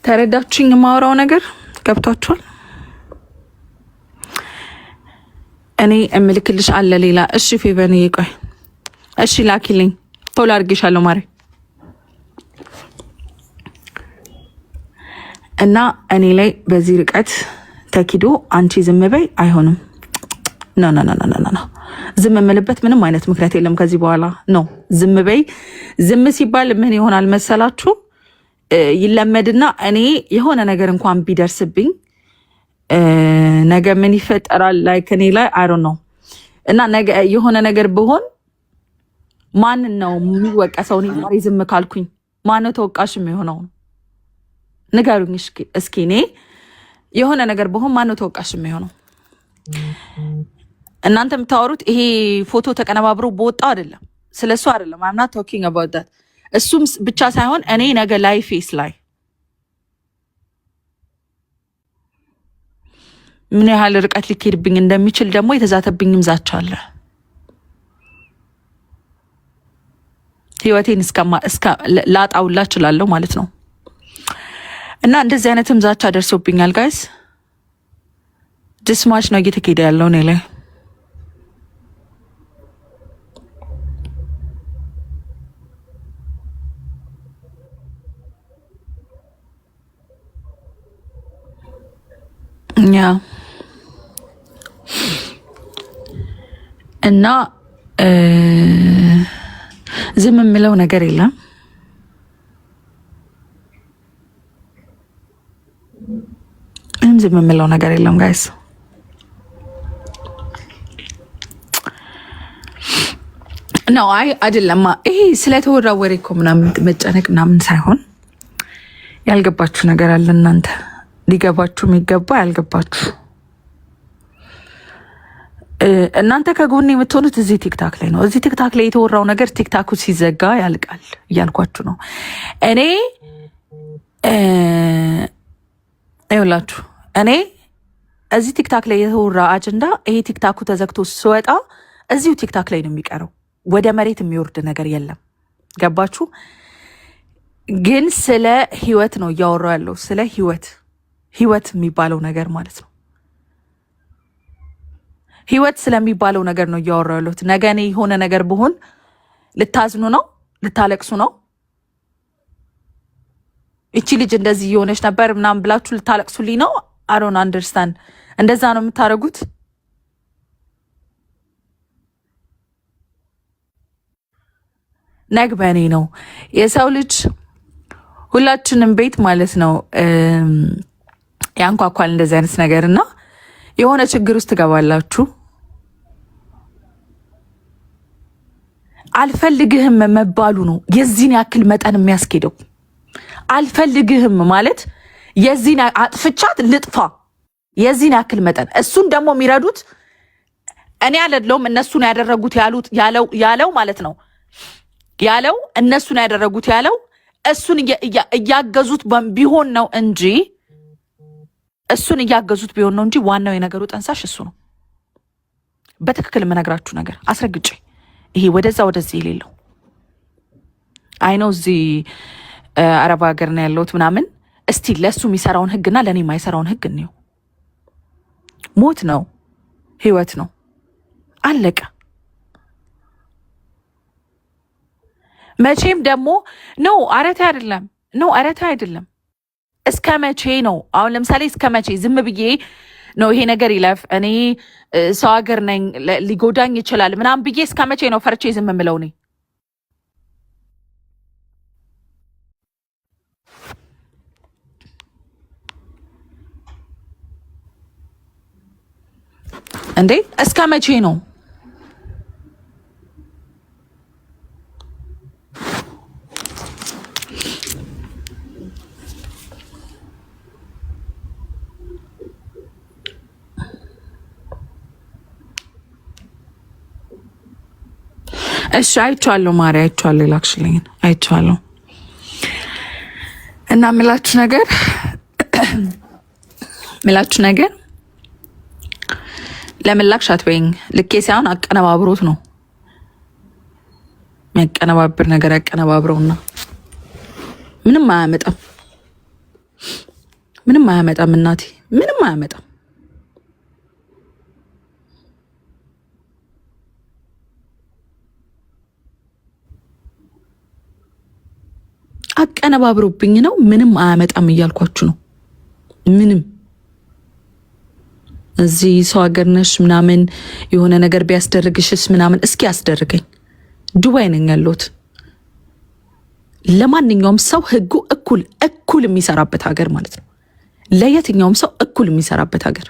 ተረዳችሁኝ? የማወራው ነገር ገብቷችኋል? እኔ እምልክልሽ አለ ሌላ። እሺ ፌቨን ይቆይ። እሺ ላኪልኝ፣ ቶሎ አድርጌሻለሁ ማሪ። እና እኔ ላይ በዚህ ርቀት ተኪዶ አንቺ ዝም በይ አይሆንም። ኖ ኖ ኖ ኖ ኖ ዝም የምልበት ምንም አይነት ምክንያት የለም ከዚህ በኋላ ነው። ዝም በይ። ዝም ሲባል ምን ይሆናል መሰላችሁ? ይለመድና እኔ የሆነ ነገር እንኳን ቢደርስብኝ ነገ ምን ይፈጠራል ላይክ እኔ ላይ አይ ዶንት ኖ። እና ነገ የሆነ ነገር ብሆን ማንን ነው የሚወቀሰው? እኔ ዛሬ ዝም ካልኩኝ ማነው ተወቃሽ የሚሆነው? ንገሩኝ እስኪ። እኔ የሆነ ነገር ብሆን ማነው ተወቃሽ የሚሆነው? እናንተ የምታወሩት ይሄ ፎቶ ተቀነባብሮ በወጣው አይደለም፣ ስለሱ አይደለም። I'm not talking about that። እሱም ብቻ ሳይሆን እኔ ነገ ላይፌስ ላይ ምን ያህል ርቀት ሊኬድብኝ እንደሚችል ደግሞ የተዛተብኝም ዛቻ አለ። ህይወቴን እስከ ላጣውላ እችላለሁ ማለት ነው። እና እንደዚህ አይነትም ዛቻ ደርሶብኛል ጋይስ። ድስማች ነው እየተኬደ ያለው እኔ ላይ። ያ እና ዝም የምለው ነገር የለም። ዝም የምለው ነገር የለም ጋይስ። ነው አይ አይደለም። ይሄ ስለተወራ ወሬ እኮ ምናምን መጨነቅ ምናምን ሳይሆን ያልገባችሁ ነገር አለ እናንተ ሊገባችሁ የሚገባ ያልገባችሁ እናንተ ከጎን የምትሆኑት እዚህ ቲክታክ ላይ ነው። እዚህ ቲክታክ ላይ የተወራው ነገር ቲክታኩ ሲዘጋ ያልቃል እያልኳችሁ ነው። እኔ ይኸውላችሁ እኔ እዚህ ቲክታክ ላይ የተወራ አጀንዳ ይሄ ቲክታኩ ተዘግቶ ስወጣ እዚሁ ቲክታክ ላይ ነው የሚቀረው። ወደ መሬት የሚወርድ ነገር የለም። ገባችሁ? ግን ስለ ህይወት ነው እያወራው ያለው፣ ስለ ህይወት የሚባለው ነገር ማለት ነው። ህይወት ስለሚባለው ነገር ነው እያወራው ያለሁት። ነገ እኔ የሆነ ነገር ብሆን ልታዝኑ ነው? ልታለቅሱ ነው? እቺ ልጅ እንደዚህ እየሆነች ነበር ምናምን ብላችሁ ልታለቅሱልኝ ነው? አይ ዶንት አንደርስታንድ። እንደዛ ነው የምታደርጉት? ነግ በእኔ ነው የሰው ልጅ ሁላችንም ቤት ማለት ነው ያንኳኳል እንደዚህ አይነት ነገር እና የሆነ ችግር ውስጥ ትገባላችሁ። አልፈልግህም መባሉ ነው የዚህን ያክል መጠን የሚያስኬደው። አልፈልግህም ማለት የዚህን አጥፍቻት ልጥፋ የዚህን ያክል መጠን። እሱን ደግሞ የሚረዱት እኔ አይደለሁም እነሱን ያደረጉት ያለው ማለት ነው ያለው እነሱን ያደረጉት ያለው እሱን እያገዙት ቢሆን ነው እንጂ እሱን እያገዙት ቢሆን ነው እንጂ ዋናው የነገሩ ጠንሳሽ እሱ ነው። በትክክል የምነግራችሁ ነገር አስረግጬ ይሄ ወደዛ ወደዚህ የሌለው አይነው። እዚህ አረብ ሀገር ነው ያለሁት ምናምን። እስቲ ለሱ የሚሰራውን ህግና ለእኔ የማይሰራውን ህግ እንየው። ሞት ነው ህይወት ነው አለቀ። መቼም ደግሞ ነው አረታ አይደለም ነው አረታ አይደለም። እስከ መቼ ነው? አሁን ለምሳሌ እስከ መቼ ዝም ብዬ ነው ይሄ ነገር ይለፍ፣ እኔ ሰው ሀገር ነኝ ሊጎዳኝ ይችላል ምናምን ብዬ እስከ መቼ ነው ፈርቼ ዝም የምለው? እኔ እንዴ እስከ መቼ ነው? እሺ አይቻለሁ ማሪ፣ አይቻለሁ ላክሽልኝ፣ አይቻለሁ። እና ምላችሁ ነገር ለምላክሽ አትበይኝ። ልኬ ሳይሆን አቀነባብሮት ነው የሚያቀነባብር ነገር ያቀነባብረውና ምንም አያመጣም። ምንም አያመጣም እናቴ፣ ምንም አያመጣም። አቀነባብሮብኝ ነው። ምንም አያመጣም እያልኳችሁ ነው። ምንም እዚህ ሰው ሀገር ነሽ ምናምን የሆነ ነገር ቢያስደርግሽስ ምናምን፣ እስኪ አስደርገኝ። ዱባይ ነኝ ያለሁት። ለማንኛውም ሰው ህጉ እኩል የሚሰራበት ሀገር ማለት ነው። ለየትኛውም ሰው እኩል የሚሰራበት ሀገር።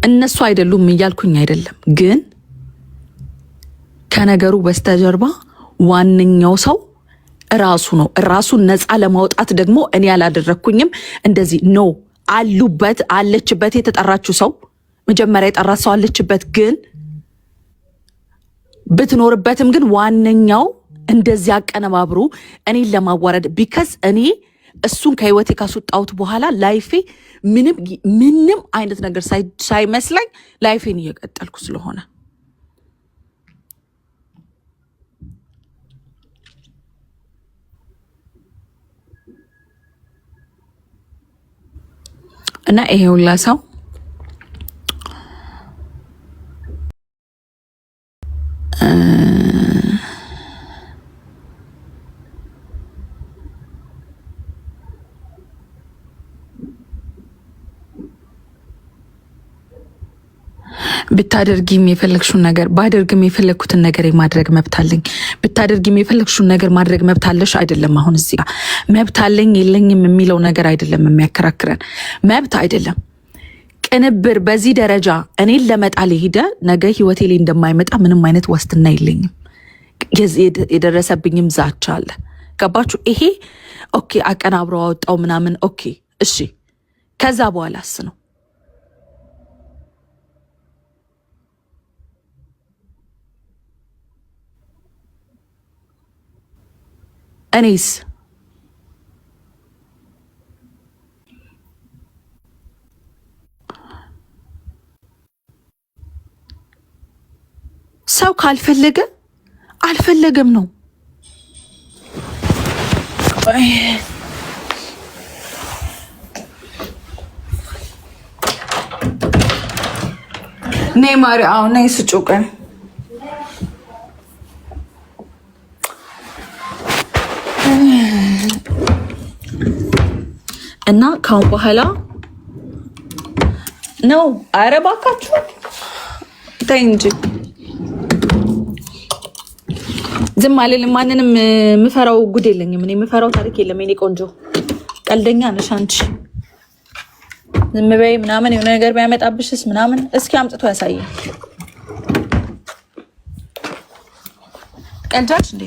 እነሱ አይደሉም እያልኩኝ አይደለም፣ ግን ከነገሩ በስተጀርባ ዋነኛው ሰው ራሱ ነው። ራሱን ነፃ ለማውጣት ደግሞ እኔ ያላደረኩኝም እንደዚህ ነው። አለችበት የተጠራችው ሰው መጀመሪያ የጠራት ሰው አለችበት፣ ግን ብትኖርበትም ግን ዋነኛው እንደዚህ አቀነባብሩ እኔን ለማዋረድ ቢከስ እኔ እሱን ከህይወቴ ካስወጣሁት በኋላ ላይፌ ምንም አይነት ነገር ሳይመስለኝ ላይፌን እየቀጠልኩ ስለሆነ እና ይሄ ሁላ ሰው ብታደርጊም የፈለግሽውን ነገር ባደርግም የፈለግኩትን ነገር የማድረግ መብት አለኝ። ብታደርጊም የፈለግሽውን ነገር ማድረግ መብት አለሽ አይደለም። አሁን እዚህ ጋር መብት አለኝ የለኝም የሚለው ነገር አይደለም የሚያከራክረን፣ መብት አይደለም። ቅንብር በዚህ ደረጃ እኔን ለመጣል ሄደ ነገ ህይወቴ ላይ እንደማይመጣ ምንም አይነት ዋስትና የለኝም። የደረሰብኝም ዛቻ አለ። ገባችሁ? ይሄ ኦኬ አቀናብሮ አወጣው ምናምን ኦኬ እሺ። ከዛ በኋላስ ነው እኔስ ሰው ካልፈለገ አልፈለገም ነው። ነይ ማሪ፣ አሁን ነይ ስጩቀን እና ካሁን በኋላ ነው። ኧረ እባካችሁ ተይ እንጂ ዝም አልልም። ማንንም የምፈራው ጉድ የለኝም። እኔ የምፈራው ታሪክ የለም። የኔ ቆንጆ ቀልደኛ ነሽ አንቺ። ዝም በይ ምናምን የሆነ ነገር ቢያመጣብሽስ ምናምን እስኪ አምጥቶ ያሳየኝ። ቀልጃች እንዴ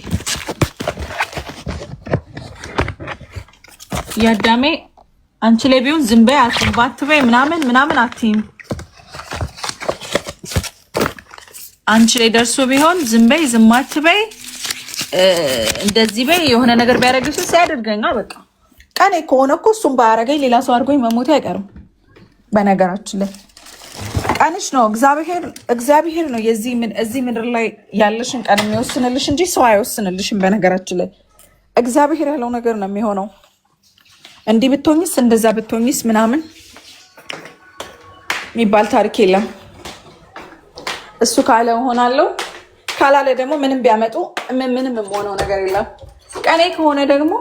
ያዳሜ አንቺ ላይ ቢሆን ዝም በይ አትበይ ምናምን አትይም። አንቺ ላይ ደርሶ ቢሆን ዝም በይ ዝም አትበይ እንደዚህ በይ የሆነ ነገር ቢያደርግሽ ሲያደርገኛ በቃ ቀኔ ከሆነ እኮ እሱም ባያረገኝ ሌላ ሰው አድርጎኝ መሞቴ አይቀርም። በነገራችን ላይ ቀንሽ ነው እግዚአብሔር ነው እዚህ ምድር ላይ ያለሽን ቀን የሚወስንልሽ እንጂ ሰው አይወስንልሽም። በነገራችን ላይ እግዚአብሔር ያለው ነገር ነው የሚሆነው። እንዲህ ብትሆኝስ እንደዛ ብትሆኝስ ምናምን የሚባል ታሪክ የለም። እሱ ካለ እሆናለሁ ካላለ ደግሞ ምንም ቢያመጡ ምንም የምሆነው ነገር የለም። ቀኔ ከሆነ ደግሞ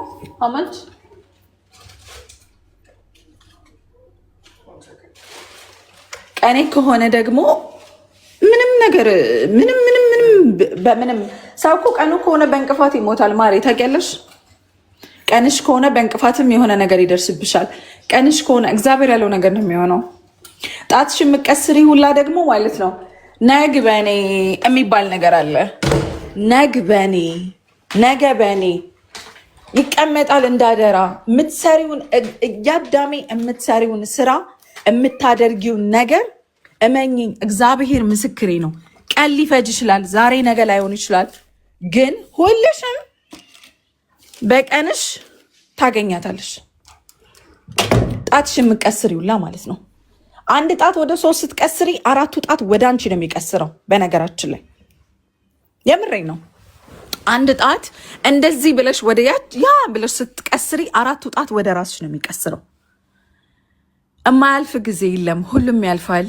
አመንት ቀኔ ከሆነ ደግሞ ምንም ነገር በምንም ሰው እኮ ቀኑ ከሆነ በእንቅፋት ይሞታል። ማሬ ታውቂያለሽ? ቀንሽ ከሆነ በእንቅፋትም የሆነ ነገር ይደርስብሻል። ቀንሽ ከሆነ እግዚአብሔር ያለው ነገር ነው የሚሆነው። ጣትሽ የምትቀስሪ ሁላ ደግሞ ማለት ነው ነግ በኔ የሚባል ነገር አለ። ነግ በኔ ነገ በኔ ይቀመጣል እንዳደራ። የምትሰሪውን እያዳሜ የምትሰሪውን ስራ የምታደርጊውን ነገር እመኝኝ፣ እግዚአብሔር ምስክሬ ነው። ቀን ሊፈጅ ይችላል፣ ዛሬ ነገ ላይሆን ይችላል። ግን ሁልሽም በቀንሽ ታገኛታለሽ። ጣትሽ የምትቀስሪውላ ማለት ነው። አንድ ጣት ወደ 3 ስትቀስሪ 4ቱ ጣት ወደ አንቺ ነው የሚቀስረው። በነገራችን ላይ የምሬ ነው። አንድ ጣት እንደዚህ ብለሽ ወደ ያ ብለሽ ስትቀስሪ 4ቱ ጣት ወደ ራስሽ ነው የሚቀስረው። እማያልፍ ጊዜ የለም፣ ሁሉም ያልፋል።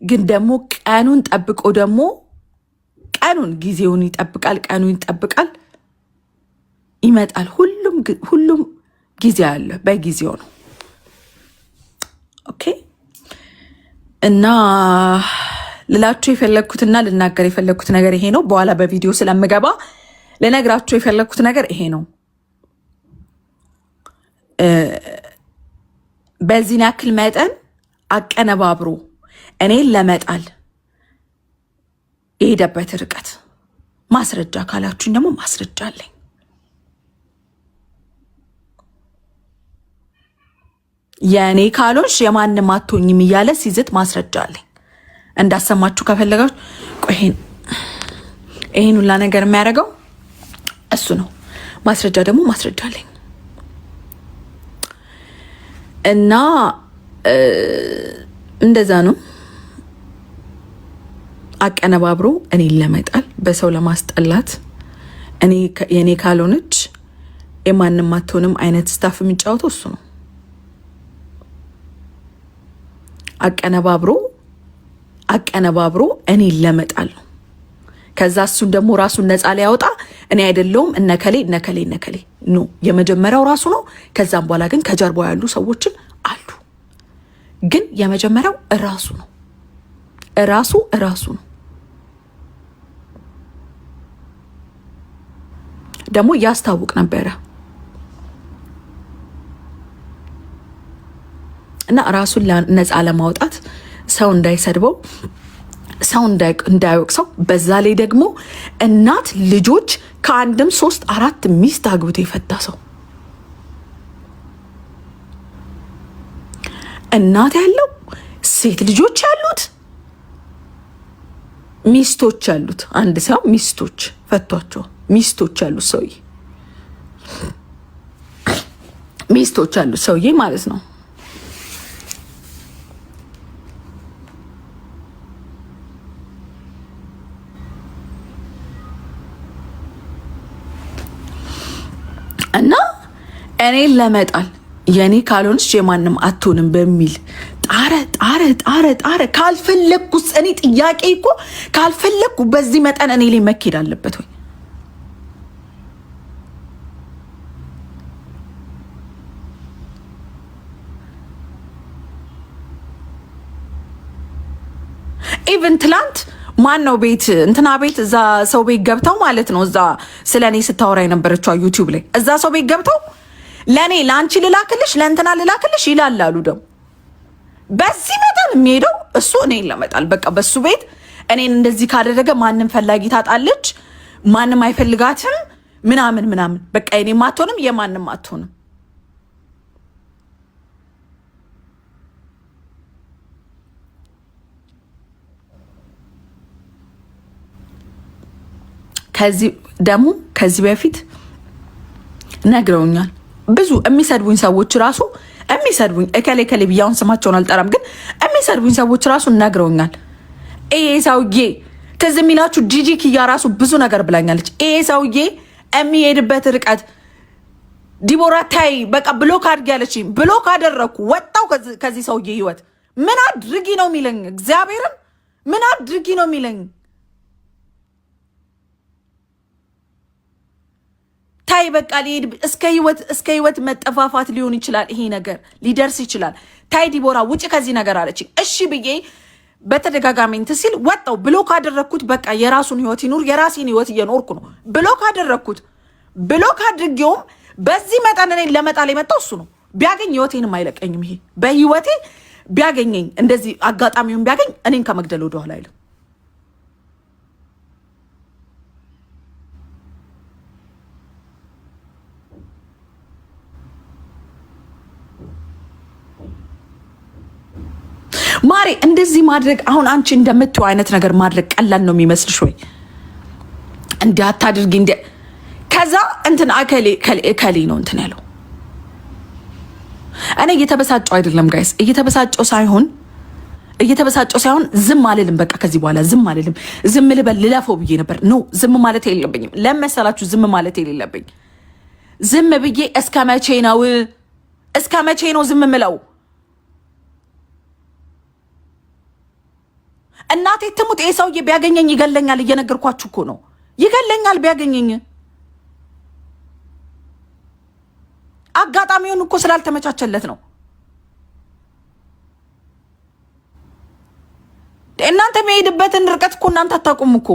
ግን ደግሞ ቀኑን ጠብቆ ደግሞ ቀኑን ጊዜውን ይጠብቃል፣ ቀኑን ይጠብቃል፣ ይመጣል። ሁሉም ጊዜ አለ፣ በጊዜው ነው። ኦኬ። እና ልላችሁ የፈለግኩትና ልናገር የፈለግኩት ነገር ይሄ ነው። በኋላ በቪዲዮ ስለምገባ ልነግራችሁ የፈለግኩት ነገር ይሄ ነው። በዚህን ያክል መጠን አቀነባብሮ እኔን ለመጣል የሄደበት ርቀት ማስረጃ ካላችሁኝ ደግሞ ማስረጃ አለኝ። የእኔ ካልሆንሽ የማንም አትሆኝም እያለ ሲዝት ማስረጃ አለኝ። እንዳሰማችሁ ከፈለጋችሁ ይሄን ሁላ ነገር የሚያደርገው እሱ ነው። ማስረጃ ደግሞ ማስረጃ አለኝ እና እንደዛ ነው። አቀነባብሮ እኔን ለመጣል በሰው ለማስጠላት የኔ ካልሆነች የማንም አትሆንም አይነት ስታፍ የሚጫወተው እሱ ነው። አቀነባብሮ እኔን ለመጣል ነው። ከዛ እሱን ደግሞ ራሱን ነፃ ሊያወጣ እኔ አይደለሁም እነከሌ ኖ፣ የመጀመሪያው ራሱ ነው። ከዛም በኋላ ግን ከጀርባው ያሉ ሰዎችን አሉ። ግን የመጀመሪያው እራሱ ነው። እራሱ ነው። ደግሞ ያስታውቅ ነበረ እና ራሱን ነፃ ለማውጣት ሰው እንዳይሰድበው፣ ሰው እንዳይወቅሰው፣ በዛ ላይ ደግሞ እናት ልጆች ከአንድም 3 4 ሚስት አግብቶ የፈታ ሰው፣ እናት ያለው ሴት ልጆች ያሉት ሚስቶች ያሉት አንድ ሰው ሚስቶች ፈቷቸው ሚስቶች ያሉት ሰውዬ ማለት ነው። እና እኔን ለመጣል የኔ ካልሆንሽ የማንም አትሆንም በሚል ጣረ ካልፈለግኩስ እኔ ጥያቄ እኮ ካልፈለግኩ በዚህ መጠን እኔ ላይ መኬድ አለበት ወይ? ኢቨን ትላንት ማን ነው ቤት እንትና ቤት እዛ ሰው ቤት ገብተው ማለት ነው። እዛ ስለኔ ስታወራ የነበረችው ዩቲዩብ ላይ እዛ ሰው ቤት ገብተው ለኔ ለአንቺ ልላክልሽ ለእንትና ልላክልሽ ይላላሉ። ደግሞ በዚህ መጠን የሚሄደው እሱ እኔን ለመጣል በቃ በሱ ቤት እኔን እንደዚህ ካደረገ ማንም ፈላጊ ታጣለች፣ ማንም አይፈልጋትም ምናምን በቃ የኔም አትሆንም የማንም አትሆንም። ከዚህ በፊት ነግረውኛል። ብዙ የሚሰድቡኝ ሰዎች ራሱ እከሌ ብያውን ስማቸውን አልጠራም፣ ግን የሚሰድቡኝ ሰዎች ራሱ ነግረውኛል። ይሄ ሰውዬ ትዝ የሚላችሁ ጂጂ ኪያ ራሱ ብዙ ነገር ብላኛለች። ይሄ ሰውዬ የሚሄድበት ርቀት ዲቦራ ታይ በቃ ብሎክ አድርጊ ያለችኝ፣ ብሎክ አደረግኩ፣ ወጣው ከዚህ ሰውዬ ህይወት። ምን አድርጊ ነው የሚለኝ? እግዚአብሔርን ምን አድርጊ ነው የሚለኝ? ታይ በቃ ሊሄድ እስከ ህይወት መጠፋፋት ሊሆን ይችላል። ይሄ ነገር ሊደርስ ይችላል። ታይ ዲቦራ ውጭ ከዚህ ነገር አለችኝ። እሺ ብዬ በተደጋጋሚ እንትን ሲል ወጣው፣ ብሎክ አደረግኩት። በቃ የራሱን ህይወት ይኑር፣ የራሴን ህይወት እየኖርኩ ነው። ብሎክ አደረግኩት። ብሎክ አድርጌውም በዚህ መጠን እኔን ለመጣል የመጣው እሱ ነው። ቢያገኝ ህይወቴንም አይለቀኝም። ይሄ በህይወቴ ቢያገኘኝ እንደዚህ አጋጣሚውን ቢያገኝ እኔን ከመግደል ወደኋላ አይልም። ማሬ እንደዚህ ማድረግ አሁን አንቺ እንደምትው አይነት ነገር ማድረግ ቀላል ነው የሚመስልሽ ወይ? እንዲህ አታድርጊ እንደ ከዛ እንትን እከሌ ነው እንትን ያለው እኔ እየተበሳጨው አይደለም ጋይስ፣ እየተበሳጨው ሳይሆን ዝም አልልም። በቃ ከዚህ በኋላ ዝም አልልም። ዝም ልበል ልለፈው ብዬ ነበር። ኖ ዝም ማለት የሌለብኝም። ለመሰላችሁ ዝም ማለት የሌለብኝ ዝም ብዬ እስከ መቼ ነው ዝም ምለው? እናቴ ትሙት ይሄ ሰውዬ ቢያገኘኝ ይገለኛል። እየነገርኳችሁ እኮ ነው። ይገለኛል ቢያገኘኝ። አጋጣሚውን እኮ ስላልተመቻቸለት ነው። እናንተ የሚሄድበትን ርቀት እኮ እናንተ አታውቁም እኮ።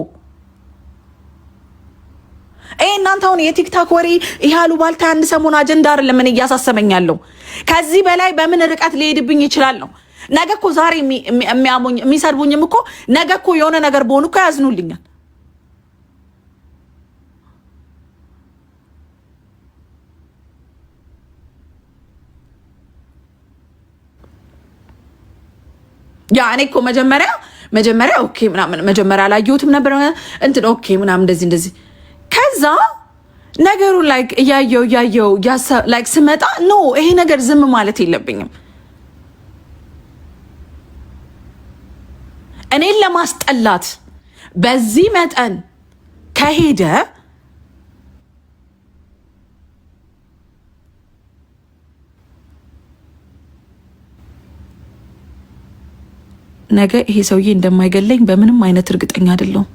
እናንተ አሁን የቲክታክ ወሬ ይያሉ ባልታ አንድ ሰሞን አጀንዳ አይደለም ምን እያሳሰበኛለሁ። ከዚህ በላይ በምን ርቀት ሊሄድብኝ ይችላል ነው። ነገ እኮ ዛሬ የሚያሞኝ የሚሰድቡኝም እኮ ነገ እኮ የሆነ ነገር በሆኑ እኮ ያዝኑልኛል። ያ እኔ እኮ መጀመሪያ ኦኬ ምናምን መጀመሪያ አላየሁትም ነበር እንትን ኦኬ ምናምን እንደዚህ ከዛ ነገሩን ላይክ እያየው ላይክ ስመጣ ኖ ይሄ ነገር ዝም ማለት የለብኝም። እኔን ለማስጠላት በዚህ መጠን ከሄደ ነገ ይሄ ሰውዬ እንደማይገለኝ በምንም አይነት እርግጠኛ አይደለሁም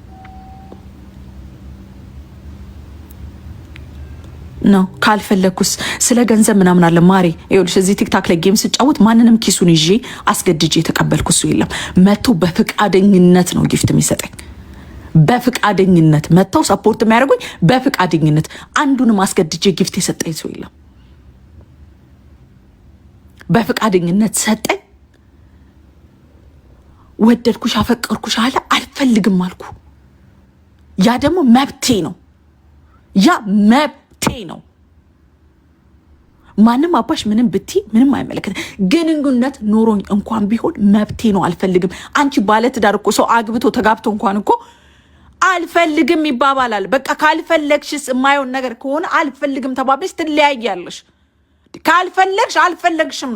ነው። ካልፈለኩስ ስለ ገንዘብ ምናምን አለ ማሪ። ይኸውልሽ እዚህ ቲክታክ ላይ ጌም ስጫወት ማንንም ኪሱን ይዤ አስገድጄ የተቀበልኩ እሱ የለም። መጥቶ በፍቃደኝነት ነው ጊፍት የሚሰጠኝ። በፍቃደኝነት መጥተው ሰፖርት የሚያደርጉኝ በፍቃደኝነት። አንዱንም አስገድጄ ጊፍት የሰጠኝ ሰው የለም። በፍቃደኝነት ሰጠኝ። ወደድኩሽ አፈቀርኩሽ አለ። አልፈልግም አልኩ። ያ ደግሞ መብቴ ነው። ያ መብቴ ነው። ማንም አባሽ ምንም ብቲ ምንም አይመለከት። ግንኙነት ኖሮኝ እንኳን ቢሆን መብቴ ነው። አልፈልግም። አንቺ ባለ ትዳር እኮ ሰው አግብቶ ተጋብቶ እንኳን እኮ አልፈልግም ይባባላል። በቃ ካልፈለግሽስ የማይሆን ነገር ከሆነ አልፈልግም ተባብለሽ ትለያያለሽ። ካልፈለግሽ አልፈለግሽም ነው።